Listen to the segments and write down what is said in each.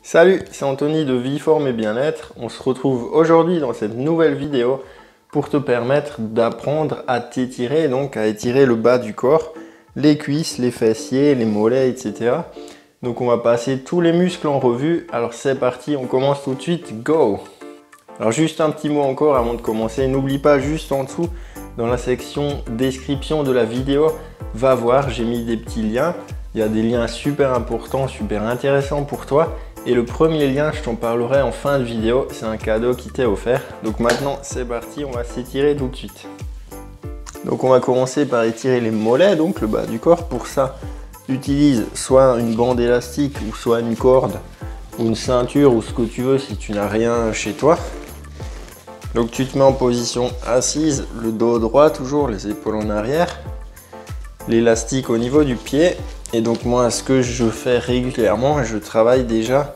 Salut, c'est Anthony de Vie, Forme et Bien-être. On se retrouve aujourd'hui dans cette nouvelle vidéo pour te permettre d'apprendre à t'étirer, donc à étirer le bas du corps, les cuisses, les fessiers, les mollets, etc. Donc on va passer tous les muscles en revue. Alors c'est parti, on commence tout de suite, go! Alors juste un petit mot encore avant de commencer, n'oublie pas juste en dessous, dans la section description de la vidéo, va voir, j'ai mis des petits liens. Il y a des liens super importants, super intéressants pour toi. Et le premier lien, je t'en parlerai en fin de vidéo, c'est un cadeau qui t'est offert. Donc maintenant, c'est parti, on va s'étirer tout de suite. Donc on va commencer par étirer les mollets, donc le bas du corps. Pour ça, utilise soit une bande élastique ou soit une corde ou une ceinture ou ce que tu veux si tu n'as rien chez toi. Donc tu te mets en position assise, le dos droit toujours, les épaules en arrière, l'élastique au niveau du pied. Et donc moi, ce que je fais régulièrement, je travaille déjà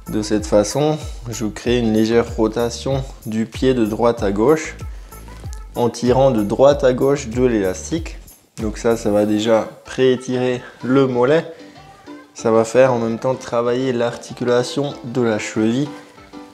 de cette façon. Je crée une légère rotation du pied de droite à gauche en tirant de droite à gauche de l'élastique. Donc ça va déjà pré-étirer le mollet. Ça va faire en même temps travailler l'articulation de la cheville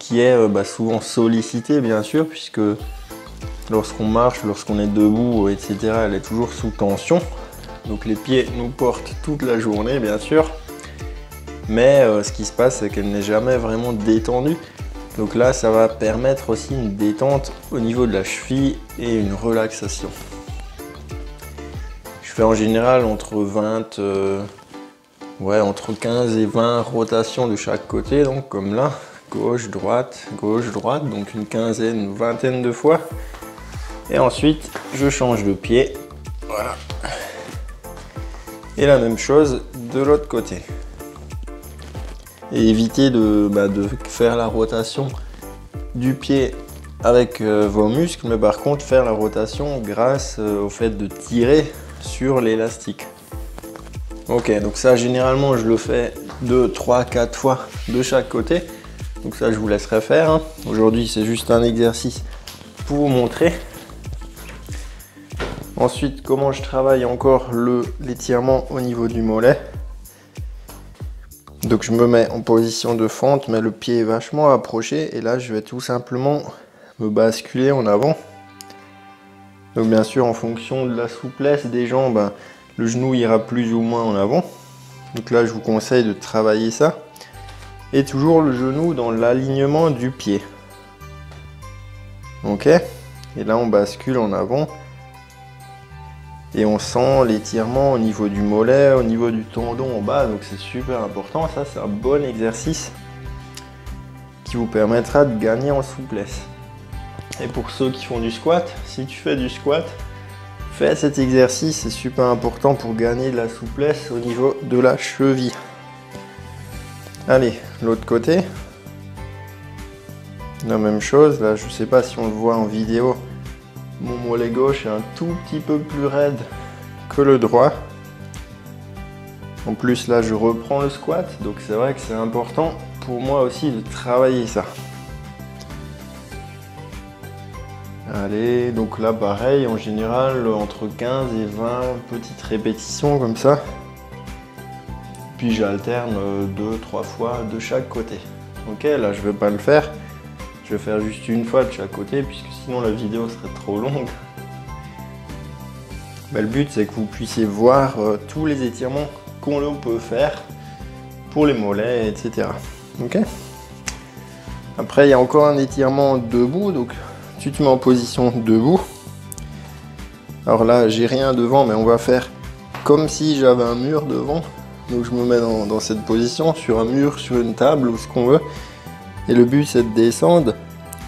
qui est souvent sollicitée bien sûr, puisque lorsqu'on marche, lorsqu'on est debout, etc., elle est toujours sous tension. Donc les pieds nous portent toute la journée bien sûr, mais ce qui se passe c'est qu'elle n'est jamais vraiment détendue. Donc là ça va permettre aussi une détente au niveau de la cheville et une relaxation. Je fais en général entre 15 et 20 rotations de chaque côté, donc comme là, gauche, droite, donc une quinzaine, une vingtaine de fois. Et ensuite je change de pied, voilà. Et la même chose de l'autre côté. Et évitez de faire la rotation du pied avec vos muscles, mais par contre faire la rotation grâce au fait de tirer sur l'élastique. Ok, donc ça généralement je le fais 2, 3, 4 fois de chaque côté. Donc ça je vous laisserai faire, hein. Aujourd'hui c'est juste un exercice pour vous montrer. Ensuite, comment je travaille encore l'étirement au niveau du mollet. Donc je me mets en position de fente, mais le pied est vachement approché. Et là, je vais tout simplement me basculer en avant. Donc bien sûr, en fonction de la souplesse des jambes, le genou ira plus ou moins en avant. Donc là, je vous conseille de travailler ça. Et toujours le genou dans l'alignement du pied. Ok? Et là, on bascule en avant. Et on sent l'étirement au niveau du mollet, au niveau du tendon en bas, donc c'est super important. Ça, c'est un bon exercice qui vous permettra de gagner en souplesse. Et pour ceux qui font du squat, si tu fais du squat, fais cet exercice, c'est super important pour gagner de la souplesse au niveau de la cheville. Allez, l'autre côté. La même chose, là je ne sais pas si on le voit en vidéo. Mon mollet gauche est un tout petit peu plus raide que le droit. En plus là je reprends le squat, donc c'est vrai que c'est important pour moi aussi de travailler ça. Allez, donc là pareil, en général entre 15 et 20 petites répétitions comme ça. Puis j'alterne 2-3 fois de chaque côté. Ok, là je vais pas le faire. Je vais faire juste une fois de chaque côté, puisque sinon la vidéo serait trop longue. Mais le but, c'est que vous puissiez voir tous les étirements qu'on peut faire pour les mollets, etc. Ok. Après, il y a encore un étirement debout, donc tu te mets en position debout. Alors là, j'ai rien devant, mais on va faire comme si j'avais un mur devant. Donc je me mets dans cette position, sur un mur, sur une table, ou ce qu'on veut. Et le but c'est de descendre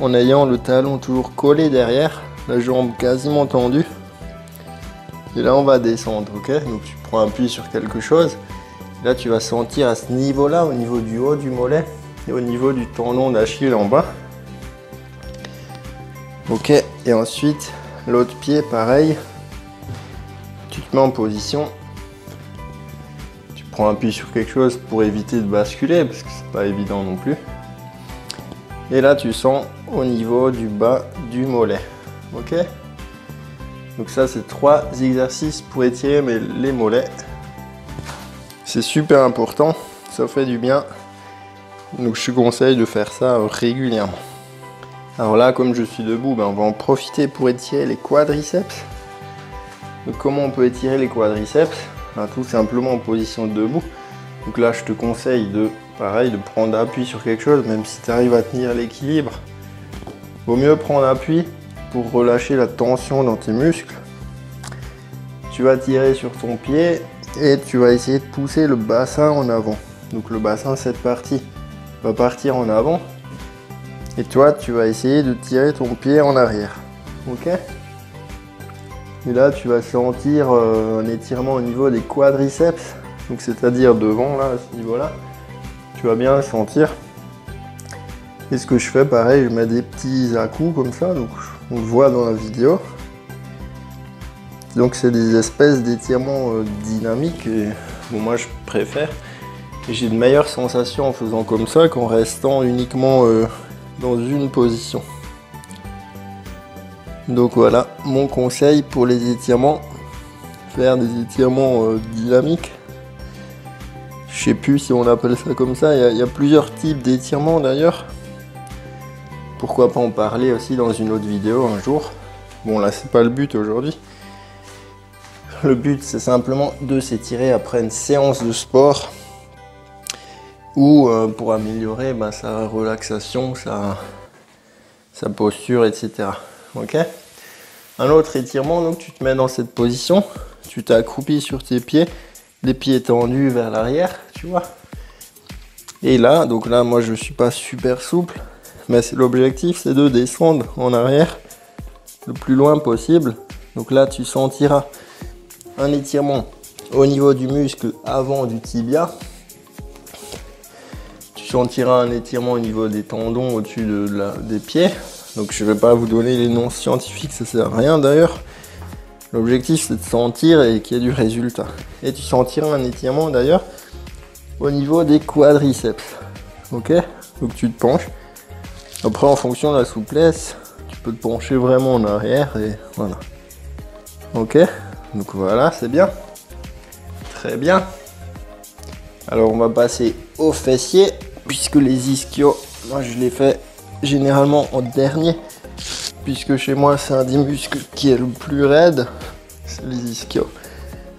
en ayant le talon toujours collé derrière, la jambe quasiment tendue. Et là on va descendre, ok? Donc tu prends appui sur quelque chose. Là tu vas sentir à ce niveau-là, au niveau du haut du mollet et au niveau du tendon d'Achille en bas. Ok, et ensuite l'autre pied pareil. Tu te mets en position. Tu prends appui sur quelque chose pour éviter de basculer, parce que c'est pas évident non plus. Et là tu sens au niveau du bas du mollet. Ok? Donc ça c'est 3 exercices pour étirer les mollets. C'est super important, ça fait du bien. Donc je te conseille de faire ça régulièrement. Alors là, comme je suis debout, on va en profiter pour étirer les quadriceps. Donc comment on peut étirer les quadriceps? Tout simplement en position debout. Donc là, je te conseille de, pareil, de prendre appui sur quelque chose, même si tu arrives à tenir l'équilibre. Vaut mieux prendre appui pour relâcher la tension dans tes muscles. Tu vas tirer sur ton pied et tu vas essayer de pousser le bassin en avant. Donc le bassin, cette partie, va partir en avant. Et toi, tu vas essayer de tirer ton pied en arrière. Ok? Et là, tu vas sentir un étirement au niveau des quadriceps. Donc c'est-à-dire devant, là, à ce niveau-là. Tu vas bien le sentir. Et ce que je fais, pareil, je mets des petits à-coups comme ça. Donc on le voit dans la vidéo. Donc c'est des espèces d'étirements dynamiques. Et bon, moi, je préfère. Et j'ai de meilleures sensations en faisant comme ça qu'en restant uniquement dans une position. Donc voilà mon conseil pour les étirements. Faire des étirements dynamiques. Je sais plus si on appelle ça comme ça. Il y a plusieurs types d'étirements d'ailleurs. Pourquoi pas en parler aussi dans une autre vidéo un jour. Bon là c'est pas le but aujourd'hui. Le but c'est simplement de s'étirer après une séance de sport. Ou pour améliorer sa relaxation, sa posture, etc. Ok? Un autre étirement, donc tu te mets dans cette position, tu t'accroupis sur tes pieds, les pieds tendus vers l'arrière, tu vois. Et là, donc là, moi je suis pas super souple, mais l'objectif c'est de descendre en arrière le plus loin possible. Donc là, tu sentiras un étirement au niveau du muscle avant du tibia. Tu sentiras un étirement au niveau des tendons au-dessus des pieds. Donc je ne vais pas vous donner les noms scientifiques, ça sert à rien d'ailleurs. L'objectif c'est de sentir et qu'il y ait du résultat. Et tu sentiras un étirement d'ailleurs au niveau des quadriceps. Ok? Donc tu te penches. Après en fonction de la souplesse, tu peux te pencher vraiment en arrière et voilà. Ok? Donc voilà, c'est bien. Très bien. Alors on va passer aux fessiers. Puisque les ischios, moi je les fais généralement en dernier, puisque chez moi c'est un des muscles qui est le plus raide, c'est les ischios.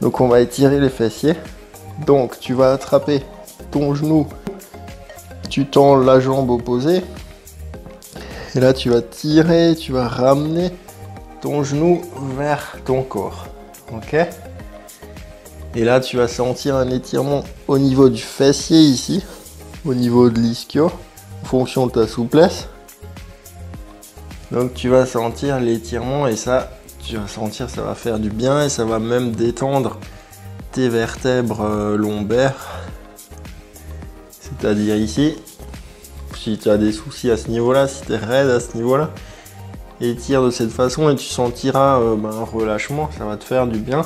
Donc on va étirer les fessiers. Donc tu vas attraper ton genou, tu tends la jambe opposée, et là tu vas tirer, tu vas ramener ton genou vers ton corps. Ok? Et là tu vas sentir un étirement au niveau du fessier ici. Au niveau de l'ischio, en fonction de ta souplesse. Donc tu vas sentir l'étirement et ça, tu vas sentir ça va faire du bien et ça va même détendre tes vertèbres lombaires. C'est-à-dire ici, si tu as des soucis à ce niveau-là, si tu es raide à ce niveau-là, étire de cette façon et tu sentiras un relâchement, ça va te faire du bien.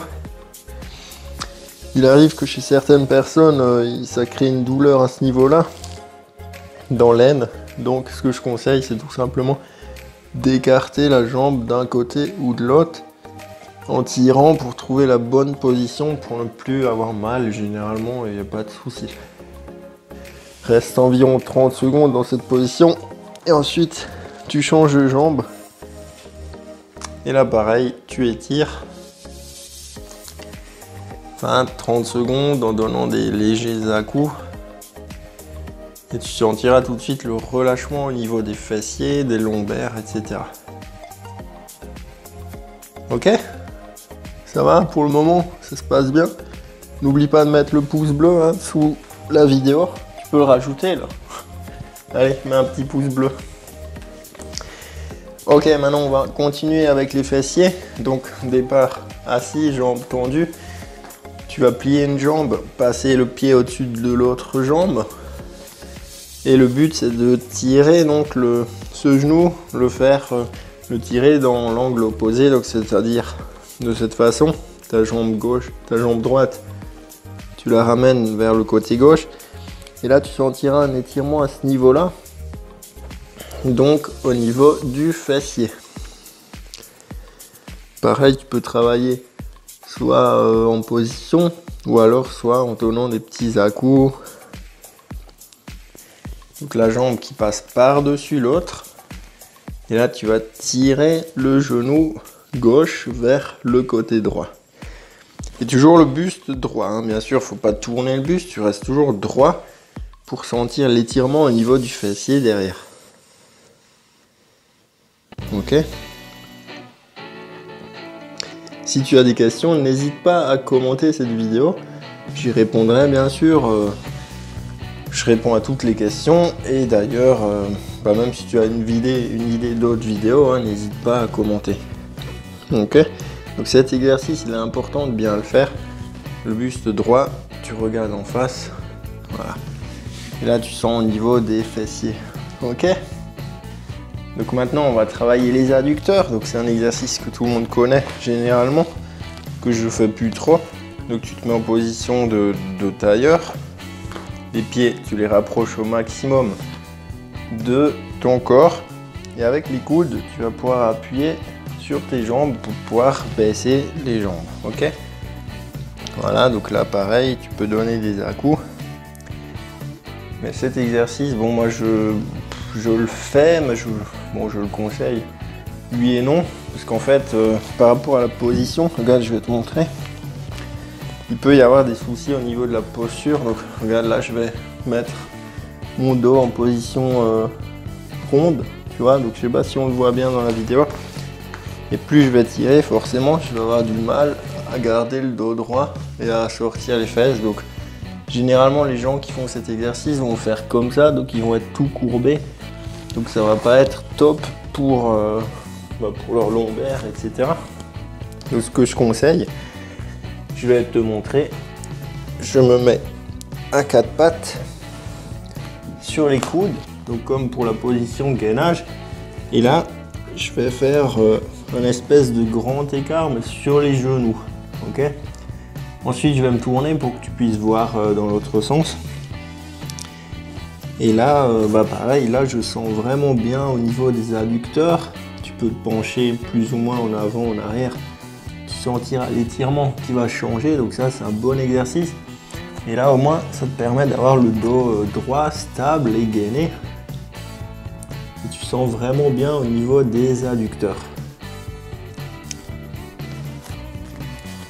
Il arrive que chez certaines personnes, ça crée une douleur à ce niveau-là, dans l'aine. Donc ce que je conseille, c'est tout simplement d'écarter la jambe d'un côté ou de l'autre, en tirant pour trouver la bonne position, pour ne plus avoir mal généralement, et il n'y a pas de souci. Reste environ 30 secondes dans cette position, et ensuite tu changes de jambe. Et là pareil, tu étires. 20-30 secondes en donnant des légers à-coups. Et tu sentiras tout de suite le relâchement au niveau des fessiers, des lombaires, etc. Ok? Ça va pour le moment? Ça se passe bien? N'oublie pas de mettre le pouce bleu sous la vidéo. Tu peux le rajouter là. Allez, mets un petit pouce bleu. Ok, maintenant on va continuer avec les fessiers. Donc départ assis, jambes tendues. Tu vas plier une jambe, passer le pied au-dessus de l'autre jambe. Et le but c'est de tirer donc ce genou, le tirer dans l'angle opposé, donc c'est-à-dire de cette façon, ta jambe gauche, ta jambe droite, tu la ramènes vers le côté gauche. Et là tu sentiras un étirement à ce niveau-là, donc au niveau du fessier. Pareil, tu peux travailler soit en position, ou alors soit en donnant des petits à-coups. Donc la jambe qui passe par-dessus l'autre. Et là, tu vas tirer le genou gauche vers le côté droit. Et toujours le buste droit, hein. Bien sûr, il ne faut pas tourner le buste, tu restes toujours droit pour sentir l'étirement au niveau du fessier derrière. Ok. Si tu as des questions, n'hésite pas à commenter cette vidéo. J'y répondrai bien sûr. Je réponds à toutes les questions. Et d'ailleurs, même si tu as une idée d'autres vidéos, hein, n'hésite pas à commenter. Ok. Donc cet exercice, il est important de bien le faire. Le buste droit, tu regardes en face. Voilà. Et là, tu sens au niveau des fessiers. Ok. Donc maintenant, on va travailler les adducteurs. Donc c'est un exercice que tout le monde connaît généralement, que je fais plus trop. Donc tu te mets en position de tailleur. Les pieds, tu les rapproches au maximum de ton corps. Et avec les coudes, tu vas pouvoir appuyer sur tes jambes pour pouvoir baisser les jambes. Ok. Voilà, donc là pareil, tu peux donner des à-coups. Mais cet exercice, bon moi je le fais, mais je le conseille oui et non, parce qu'en fait par rapport à la position, regarde, je vais te montrer, il peut y avoir des soucis au niveau de la posture. Donc regarde, là je vais mettre mon dos en position ronde, tu vois, donc je sais pas si on le voit bien dans la vidéo, et plus je vais tirer, forcément je vais avoir du mal à garder le dos droit et à sortir les fesses. Donc généralement les gens qui font cet exercice vont faire comme ça, donc ils vont être tout courbés. Donc ça va pas être top pour leur lombaire, etc. Donc ce que je conseille, je vais te montrer. Je me mets à quatre pattes sur les coudes, donc comme pour la position gainage. Et là, je vais faire un espèce de grand écart, mais sur les genoux. Ok. Ensuite, je vais me tourner pour que tu puisses voir dans l'autre sens. Et là, pareil, là je sens vraiment bien au niveau des adducteurs. Tu peux te pencher plus ou moins en avant, en arrière. Tu sentiras l'étirement qui va changer, donc ça c'est un bon exercice. Et là au moins ça te permet d'avoir le dos droit, stable et gainé. Et tu sens vraiment bien au niveau des adducteurs.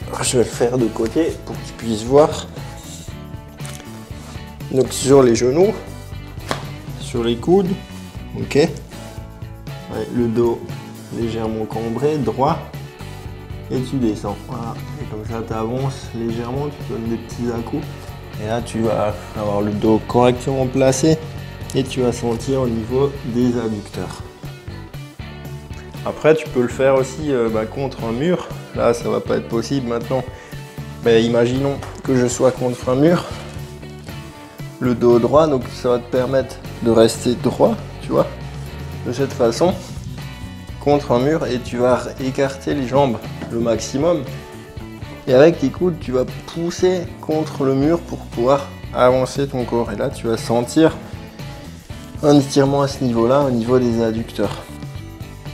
Alors, je vais le faire de côté pour que tu puisses voir. Donc sur les genoux, sur les coudes, ok. Ouais, le dos légèrement cambré, droit, et tu descends. Voilà. Et comme ça, tu avances légèrement, tu donnes des petits à-coups. Et là, tu vas avoir le dos correctement placé et tu vas sentir au niveau des adducteurs. Après, tu peux le faire aussi contre un mur. Là, ça va pas être possible maintenant. Mais imaginons que je sois contre un mur. Le dos droit, donc ça va te permettre de rester droit, tu vois, de cette façon, contre un mur, et tu vas écarter les jambes le maximum. Et avec tes coudes, tu vas pousser contre le mur pour pouvoir avancer ton corps. Et là, tu vas sentir un étirement à ce niveau-là, au niveau des adducteurs.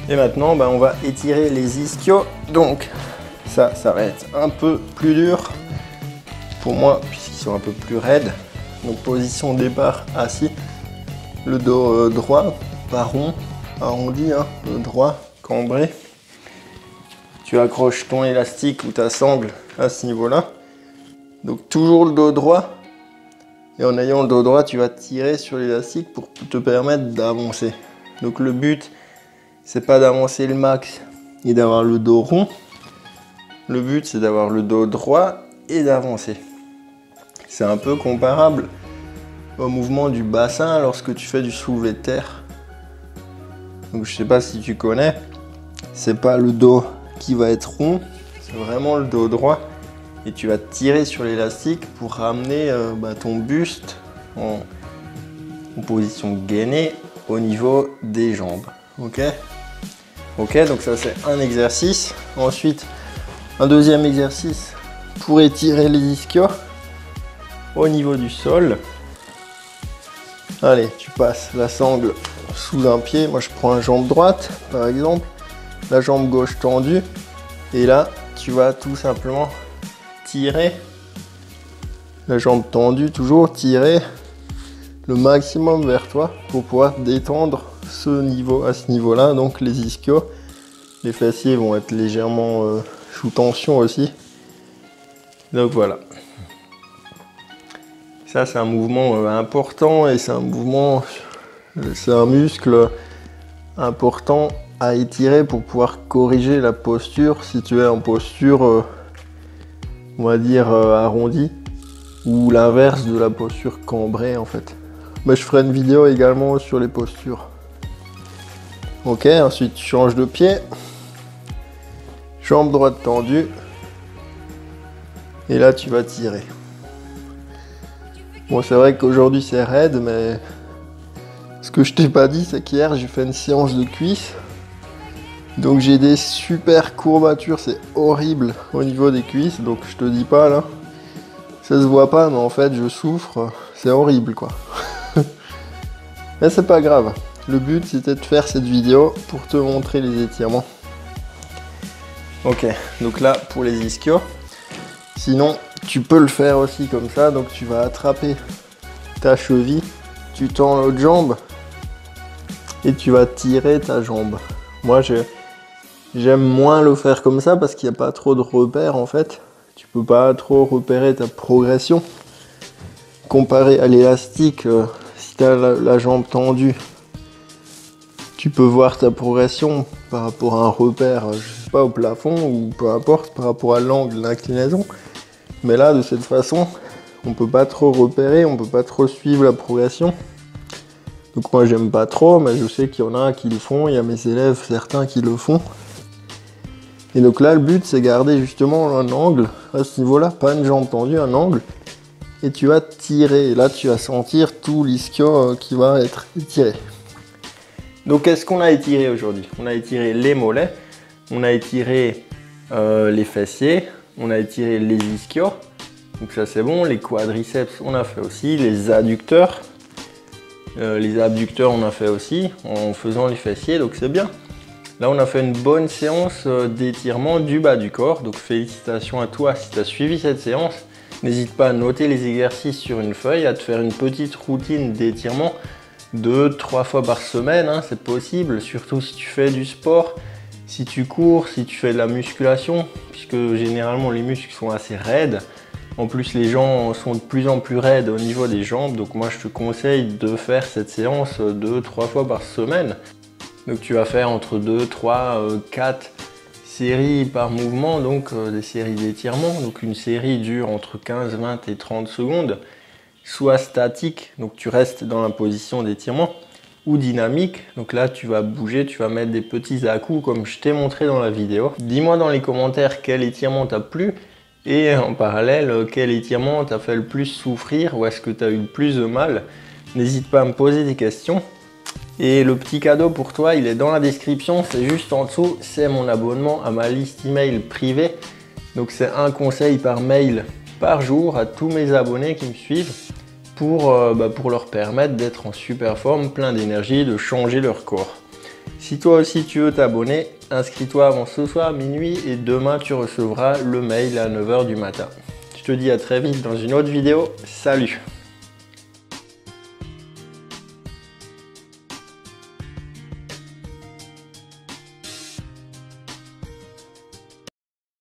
Et maintenant, on va étirer les ischios. Donc, ça va être un peu plus dur pour moi, puisqu'ils sont un peu plus raides. Donc, position de départ, assis. Le dos droit, pas rond, arrondi, hein, le droit, cambré. Tu accroches ton élastique ou ta sangle à ce niveau-là. Donc toujours le dos droit. Et en ayant le dos droit, tu vas tirer sur l'élastique pour te permettre d'avancer. Donc le but, c'est pas d'avancer le max et d'avoir le dos rond. Le but, c'est d'avoir le dos droit et d'avancer. C'est un peu comparable au mouvement du bassin lorsque tu fais du soulevé de terre. Donc je sais pas si tu connais, c'est pas le dos qui va être rond, c'est vraiment le dos droit, et tu vas tirer sur l'élastique pour ramener ton buste en position gainée au niveau des jambes. Ok, donc ça c'est un exercice. Ensuite, un deuxième exercice pour étirer les ischios au niveau du sol. Allez, tu passes la sangle sous un pied. Moi, je prends la jambe droite, par exemple. La jambe gauche tendue. Et là, tu vas tout simplement tirer. La jambe tendue, toujours tirer le maximum vers toi pour pouvoir détendre ce niveau, à ce niveau-là. Donc les ischios, les fessiers vont être légèrement sous tension aussi. Donc voilà. Ça c'est un mouvement important et c'est un mouvement, c'est un muscle important à étirer pour pouvoir corriger la posture si tu es en posture, on va dire arrondie, ou l'inverse de la posture cambrée en fait. Mais je ferai une vidéo également sur les postures. Ok, ensuite tu changes de pied, jambe droite tendue, et là tu vas tirer. Bon, c'est vrai qu'aujourd'hui c'est raide, mais ce que je t'ai pas dit, c'est qu'hier j'ai fait une séance de cuisses. Donc j'ai des super courbatures, c'est horrible au niveau des cuisses, donc je te dis pas là. Ça se voit pas, mais en fait je souffre, c'est horrible quoi. Mais c'est pas grave, le but c'était de faire cette vidéo pour te montrer les étirements. Ok, donc là pour les ischios, sinon tu peux le faire aussi comme ça, donc tu vas attraper ta cheville, tu tends l'autre jambe et tu vas tirer ta jambe. Moi j'aime moins le faire comme ça parce qu'il n'y a pas trop de repères en fait. Tu peux pas trop repérer ta progression. Comparé à l'élastique, si tu as la jambe tendue, tu peux voir ta progression par rapport à un repère, je sais pas, au plafond ou peu importe, par rapport à l'angle d'inclinaison. Mais là, de cette façon, on peut pas trop repérer, on peut pas trop suivre la progression. Donc moi, j'aime pas trop, mais je sais qu'il y en a qui le font. Il y a mes élèves, certains qui le font. Et donc là, le but, c'est garder justement un angle à ce niveau-là, pas une jambe tendue, un angle. Et tu vas tirer. Et là, tu vas sentir tout l'ischio qui va être étiré. Donc, qu'est-ce qu'on a étiré aujourd'hui? On a étiré les mollets, on a étiré les fessiers, on a étiré les ischios. Donc ça, c'est bon. Les quadriceps, on a fait aussi. Les adducteurs. Les abducteurs, on a fait aussi en faisant les fessiers. Donc, c'est bien. Là, on a fait une bonne séance d'étirement du bas du corps. Donc, félicitations à toi si tu as suivi cette séance. N'hésite pas à noter les exercices sur une feuille, à te faire une petite routine d'étirement 2-3 fois par semaine. Hein, c'est possible, surtout si tu fais du sport, si tu cours, si tu fais de la musculation, puisque généralement les muscles sont assez raides. En plus, les gens sont de plus en plus raides au niveau des jambes. Donc, moi, je te conseille de faire cette séance 2-3 fois par semaine. Donc tu vas faire entre 2, 3, 4 séries par mouvement, donc des séries d'étirement. Donc une série dure entre 15, 20 et 30 secondes, soit statique, donc tu restes dans la position d'étirement, ou dynamique. Donc là tu vas bouger, tu vas mettre des petits à-coups comme je t'ai montré dans la vidéo. Dis-moi dans les commentaires quel étirement t'a plu et en parallèle quel étirement t'a fait le plus souffrir ou est-ce que tu as eu le plus de mal. N'hésite pas à me poser des questions. Et le petit cadeau pour toi, il est dans la description, c'est juste en dessous, c'est mon abonnement à ma liste email privée. Donc c'est un conseil par mail par jour à tous mes abonnés qui me suivent pour leur permettre d'être en super forme, plein d'énergie, de changer leur corps. Si toi aussi tu veux t'abonner, inscris-toi avant ce soir à minuit et demain tu recevras le mail à 9 h du matin. Je te dis à très vite dans une autre vidéo, salut!